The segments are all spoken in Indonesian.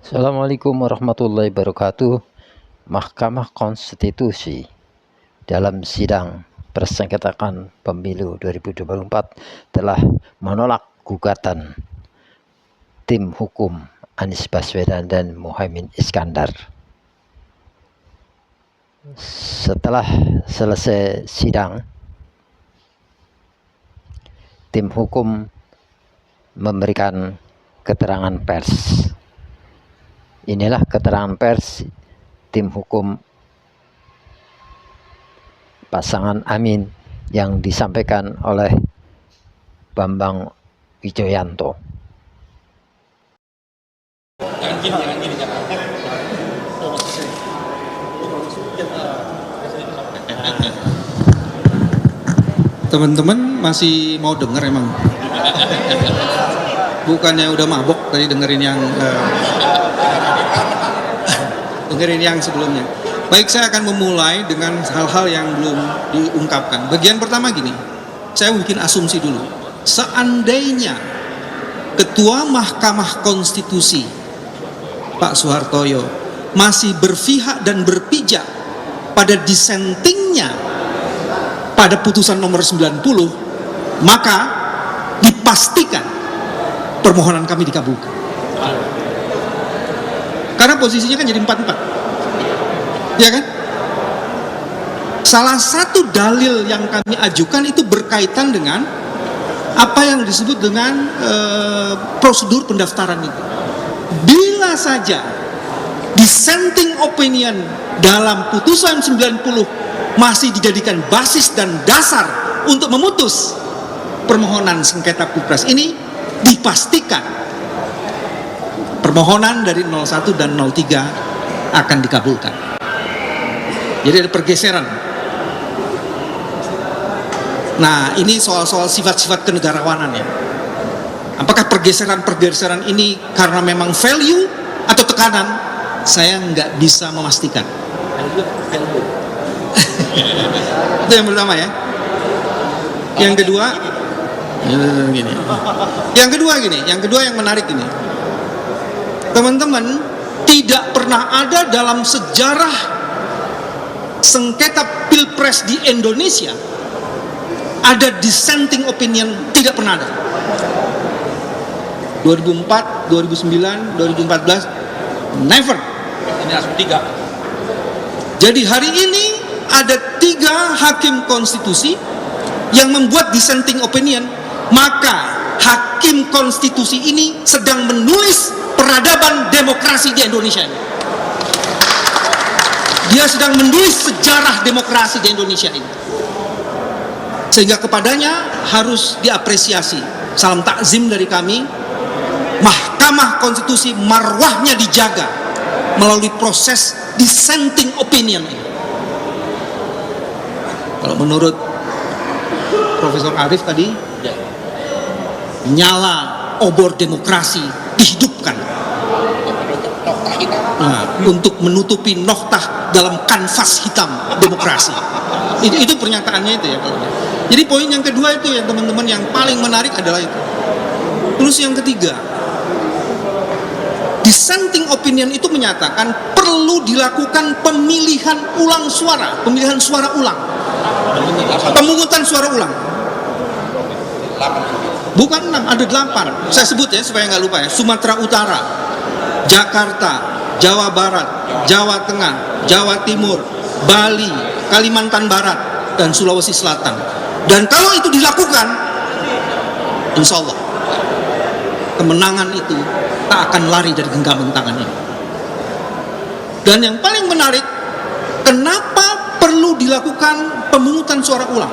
Assalamualaikum warahmatullahi wabarakatuh. Mahkamah Konstitusi dalam sidang persengketaan pemilu 2024 telah menolak gugatan tim hukum Anies Baswedan dan Muhaimin Iskandar. Setelah selesai sidang, tim hukum memberikan keterangan pers. Inilah keterangan pers tim hukum pasangan Amin yang disampaikan oleh Bambang Wijoyanto. Teman-teman masih mau denger emang? Bukannya udah mabok tadi dengerin yang sebelumnya. Baik, saya akan memulai dengan hal-hal yang belum diungkapkan. Bagian pertama gini, saya bikin asumsi dulu. Seandainya Ketua Mahkamah Konstitusi Pak Soehartoyo masih berpihak dan berpijak pada dissentingnya pada putusan nomor 90, maka dipastikan permohonan kami dikabulkan. Karena posisinya kan jadi 4-4, ya kan? Salah satu dalil yang kami ajukan itu berkaitan dengan apa yang disebut dengan prosedur pendaftaran itu. Bila saja dissenting opinion dalam putusan 90 masih dijadikan basis dan dasar untuk memutus permohonan sengketa Pilpres ini, dipastikan permohonan dari 01 dan 03 akan dikabulkan. Jadi ada pergeseran. Nah, ini soal-soal sifat-sifat kenegarawanan ya. Apakah pergeseran-pergeseran ini karena memang value atau tekanan? Saya nggak bisa memastikan. Itu yang pertama ya. Yang kedua gini. Yang kedua yang menarik ini. Teman-teman, tidak pernah ada dalam sejarah sengketa Pilpres di Indonesia ada dissenting opinion, tidak pernah ada. 2004, 2009, 2014 never. Ini langsung 3. Jadi hari ini ada 3 hakim konstitusi yang membuat dissenting opinion, maka hakim konstitusi ini sedang menulis peradaban demokrasi di Indonesia ini. Dia sedang menulis sejarah demokrasi di Indonesia ini. Sehingga kepadanya harus diapresiasi. Salam takzim dari kami. Mahkamah Konstitusi marwahnya dijaga melalui proses dissenting opinion ini. Kalau menurut Profesor Arif tadi, nyala obor demokrasi dihidupkan. Nah, untuk menutupi noktah dalam kanvas hitam demokrasi. Itu pernyataannya itu ya. Jadi poin yang kedua itu ya teman-teman, yang paling menarik adalah itu. Terus yang ketiga, dissenting opinion itu menyatakan perlu dilakukan pemilihan ulang suara, pemilihan suara ulang, pemungutan suara ulang. Bukan 6, ada 8. Saya sebut ya supaya nggak lupa ya. Sumatera Utara, Jakarta, Jawa Barat, Jawa Tengah, Jawa Timur, Bali, Kalimantan Barat, dan Sulawesi Selatan. Dan kalau itu dilakukan, insya Allah kemenangan itu tak akan lari dari genggaman tangan ini. Dan yang paling menarik, kenapa perlu dilakukan pemungutan suara ulang?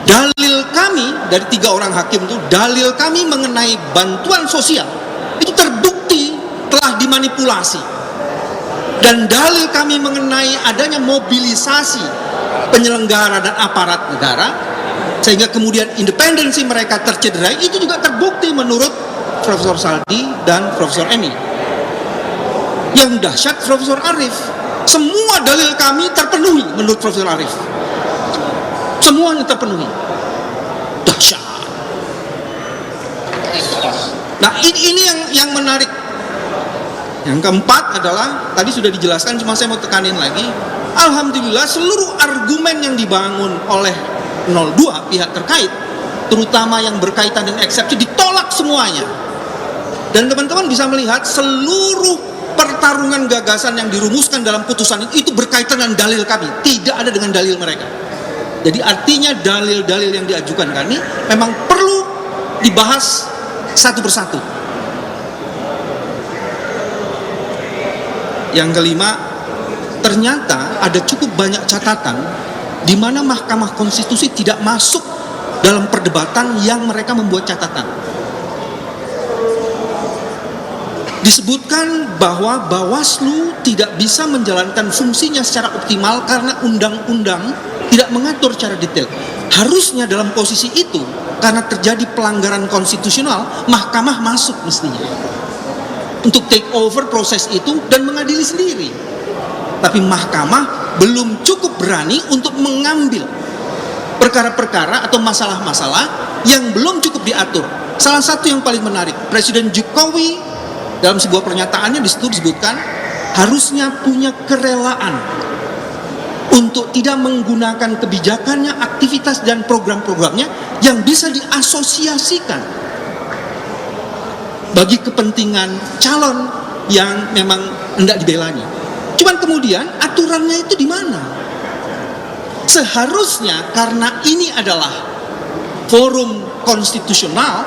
Dalil kami dari 3 orang hakim itu, dalil kami mengenai bantuan sosial itu terbukti telah dimanipulasi. Dan dalil kami mengenai adanya mobilisasi penyelenggara dan aparat negara sehingga kemudian independensi mereka tercederai, itu juga terbukti menurut Profesor Saldi dan Profesor Emi. Yang dahsyat Profesor Arif, semua dalil kami terpenuhi menurut Profesor Arif. Semuanya terpenuhi. Dahsyat. Nah, ini yang menarik. Yang keempat adalah, tadi sudah dijelaskan, cuma saya mau tekanin lagi, alhamdulillah seluruh argumen yang dibangun oleh 02 pihak terkait, terutama yang berkaitan dengan eksepsi, ditolak semuanya. Dan teman-teman bisa melihat seluruh pertarungan gagasan yang dirumuskan dalam putusan itu berkaitan dengan dalil kami, tidak ada dengan dalil mereka. Jadi artinya dalil-dalil yang diajukan kami memang perlu dibahas satu persatu. Yang kelima, ternyata ada cukup banyak catatan di mana Mahkamah Konstitusi tidak masuk dalam perdebatan yang mereka membuat catatan. Disebutkan bahwa Bawaslu tidak bisa menjalankan fungsinya secara optimal karena undang-undang tidak mengatur secara detail. Harusnya dalam posisi itu, karena terjadi pelanggaran konstitusional, Mahkamah masuk mestinya untuk take over proses itu dan mengadili sendiri. Tapi Mahkamah belum cukup berani untuk mengambil perkara-perkara atau masalah-masalah yang belum cukup diatur. Salah satu yang paling menarik, Presiden Jokowi dalam sebuah pernyataannya di situ disebutkan harusnya punya kerelaan untuk tidak menggunakan kebijakannya, aktivitas dan program-programnya yang bisa diasosiasikan bagi kepentingan calon yang memang hendak dibelanya. Cuman kemudian aturannya itu di mana? Seharusnya karena ini adalah forum konstitusional,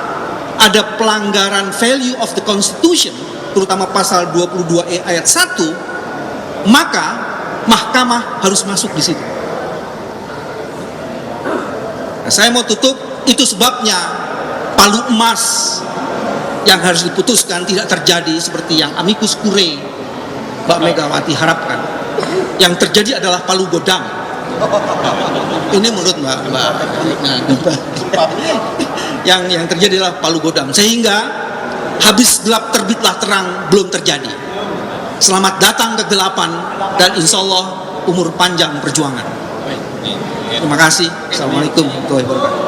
ada pelanggaran value of the constitution, terutama pasal 22E ayat 1, maka Mahkamah harus masuk di situ. Nah, saya mau tutup, itu sebabnya palu emas yang harus diputuskan tidak terjadi seperti yang amicus curiae Mbak Megawati harapkan. Yang terjadi adalah palu godam. Ini menurut Mbak. Yang terjadi adalah palu godam, sehingga habis gelap terbitlah terang belum terjadi. Selamat datang kegelapan dan insya Allah umur panjang perjuangan. Terima kasih. Assalamualaikum warahmatullahi wabarakatuh.